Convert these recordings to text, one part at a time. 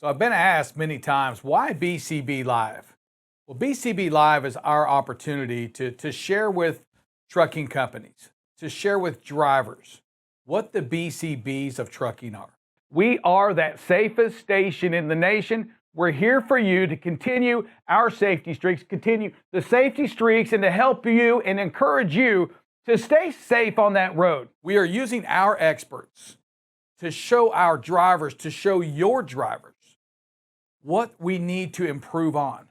So I've been asked many times, why BCB Live? Well, BCB Live is our opportunity to share with trucking companies, to share with drivers what the BCBs of trucking are. We are that safest station in the nation. We're here for you to continue our safety streaks, continue the safety streaks, and to help you and encourage you to stay safe on that road. We are using our experts to show our drivers, to show your drivers what we need to improve on.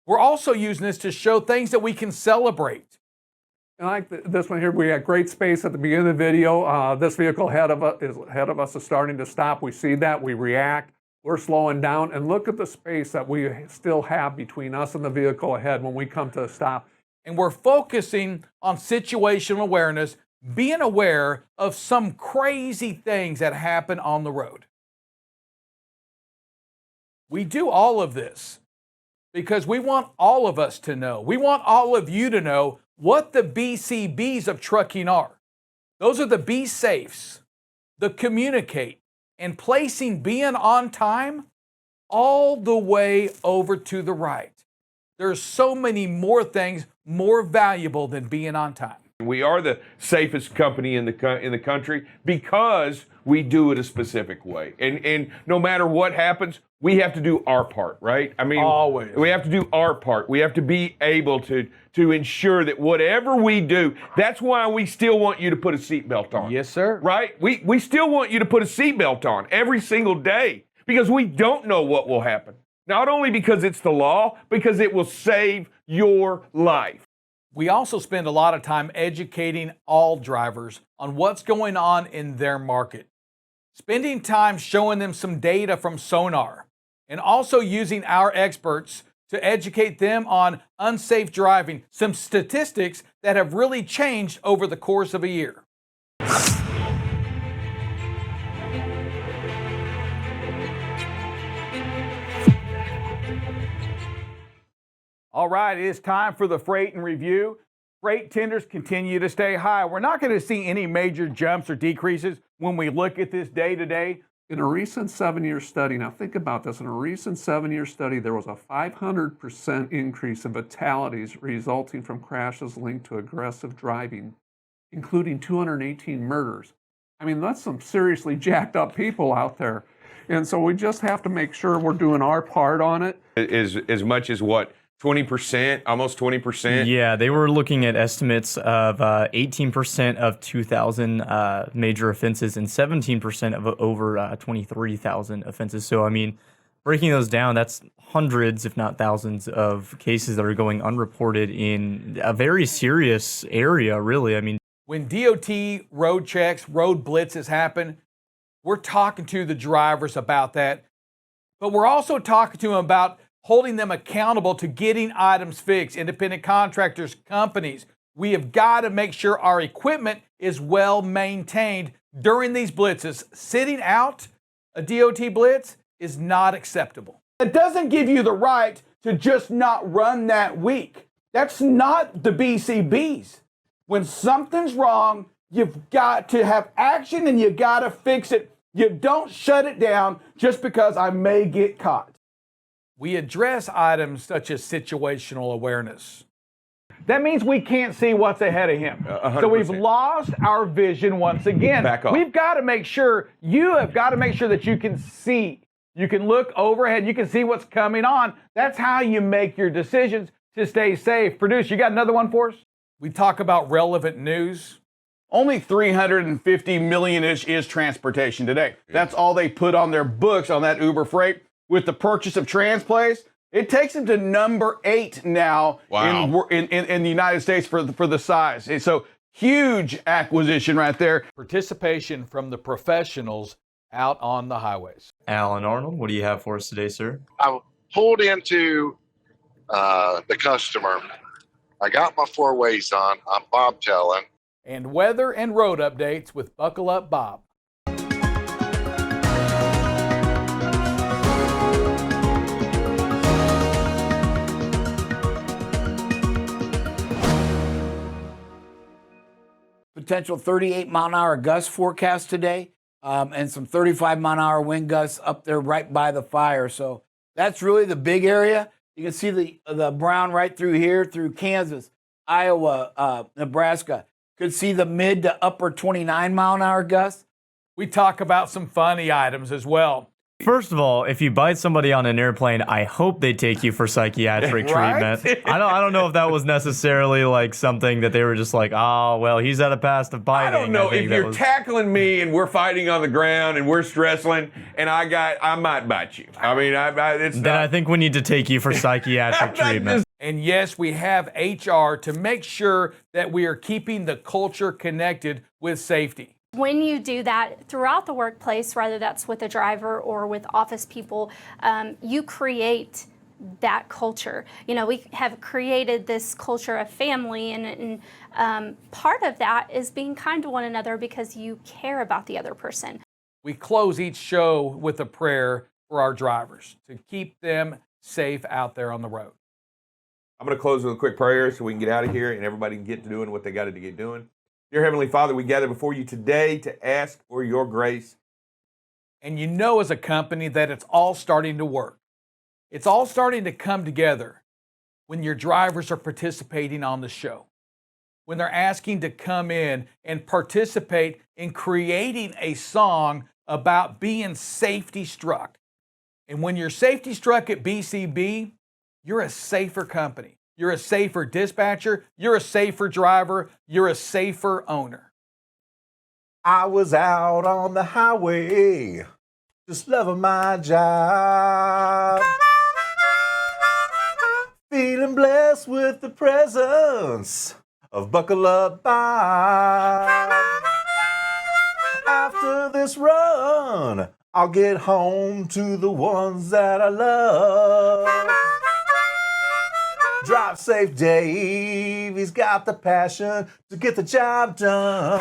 We're also using this to show things that we can celebrate. And like this one here, we had great space at the beginning of the video. This vehicle ahead of us is starting to stop. We see that, we react, we're slowing down, and look at the space that we still have between us and the vehicle ahead when we come to a stop. And we're focusing on situational awareness, being aware of some crazy things that happen on the road. We do all of this because we want all of us to know. We want all of you to know what the BCBs of trucking are. Those are the be safes, the communicate, and placing being on time all the way over to the right. There's so many more things more valuable than being on time. We are the safest company in the country because we do it a specific way. And no matter what happens, we have to do our part, right? I mean, always. We have to do our part. We have to be able to ensure that whatever we do, that's why we still want you to put a seatbelt on. Yes, sir. Right? We still want you to put a seatbelt on every single day because we don't know what will happen. Not only because it's the law, because it will save your life. We also spend a lot of time educating all drivers on what's going on in their market. Spending time showing them some data from Sonar, and also using our experts to educate them on unsafe driving, some statistics that have really changed over the course of a year. All right, it is time for the freight and review. Freight tenders continue to stay high. We're not going to see any major jumps or decreases when we look at this day to day. In a recent 7-year study, now think about this, in a recent 7-year study, there was a 500% increase in fatalities resulting from crashes linked to aggressive driving, including 218 murders. I mean, that's some seriously jacked up people out there. And so we just have to make sure we're doing our part on it. As much as what? 20%, almost 20%. Yeah, they were looking at estimates of 18% of 2,000 major offenses and 17% of over 23,000 offenses. So, I mean, breaking those down, that's hundreds, if not thousands, of cases that are going unreported in a very serious area, really. I mean, when DOT road checks, road blitzes happen, we're talking to the drivers about that, but we're also talking to them about holding them accountable to getting items fixed. Independent contractors, companies, we have got to make sure our equipment is well maintained during these blitzes. Sitting out a DOT blitz is not acceptable. It doesn't give you the right to just not run that week. That's not the BCBs. When something's wrong, you've got to have action and you got to fix it. You don't shut it down just because I may get caught. We address items such as situational awareness. That means we can't see what's ahead of him. 100%. So we've lost our vision once again. Back off. We've got to make sure, you have got to make sure that you can see. You can look overhead, you can see what's coming on. That's how you make your decisions to stay safe. Producer, you got another one for us? We talk about relevant news. Only 350 million-ish is transportation today. That's all they put on their books on that Uber Freight. With the purchase of Transplace, it takes them to number 8 now. Wow. in the United States for the size. And so huge acquisition right there. Participation from the professionals out on the highways. Alan Arnold, what do you have for us today, sir? I pulled into the customer. I got my 4-ways on. I'm bobtailing. And weather and road updates with Buckle Up Bob. Potential 38-mile-an-hour gust forecast today. and some 35-mile-an-hour wind gusts up there right by the fire. So that's really the big area. You can see the brown right through here, through Kansas, Iowa, Nebraska. Could see the mid to upper 29-mile-an-hour gusts. We talk about some funny items as well. First of all, if you bite somebody on an airplane, I hope they take you for psychiatric Right? treatment. I don't know if that was necessarily like something that they were just like, oh well, he's had a past of I biting. don't know think if that you're was- tackling me and we're fighting on the ground and we're wrestling and I might bite you. I mean, it's Then I not. think we need to take you for psychiatric treatment. And yes, we have HR to make sure that we are keeping the culture connected with safety. When you do that throughout the workplace, whether that's with a driver or with office people, you create that culture. You know, we have created this culture of family, and part of that is being kind to one another because you care about the other person. We close each show with a prayer for our drivers to keep them safe out there on the road. I'm going to close with a quick prayer so we can get out of here and everybody can get to doing what they got to get doing. Dear Heavenly Father, we gather before you today to ask for your grace. And you know, as a company, that it's all starting to work. It's all starting to come together when your drivers are participating on the show, when they're asking to come in and participate in creating a song about being safety struck. And when you're safety struck at BCB, you're a safer company. You're a safer dispatcher. You're a safer driver. You're a safer owner. I was out on the highway, just loving my job. Feeling blessed with the presence of Buckle Up Bob. After this run, I'll get home to the ones that I love. Drive safe, Dave. He's got the passion to get the job done.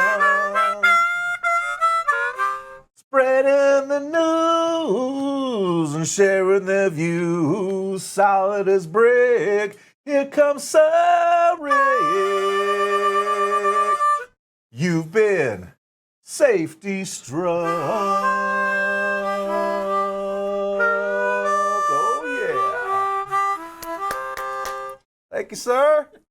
Spreading the news and sharing their views. Solid as brick. Here comes Sir Rick. You've been safety struck. Oh, yeah. Thank you, sir.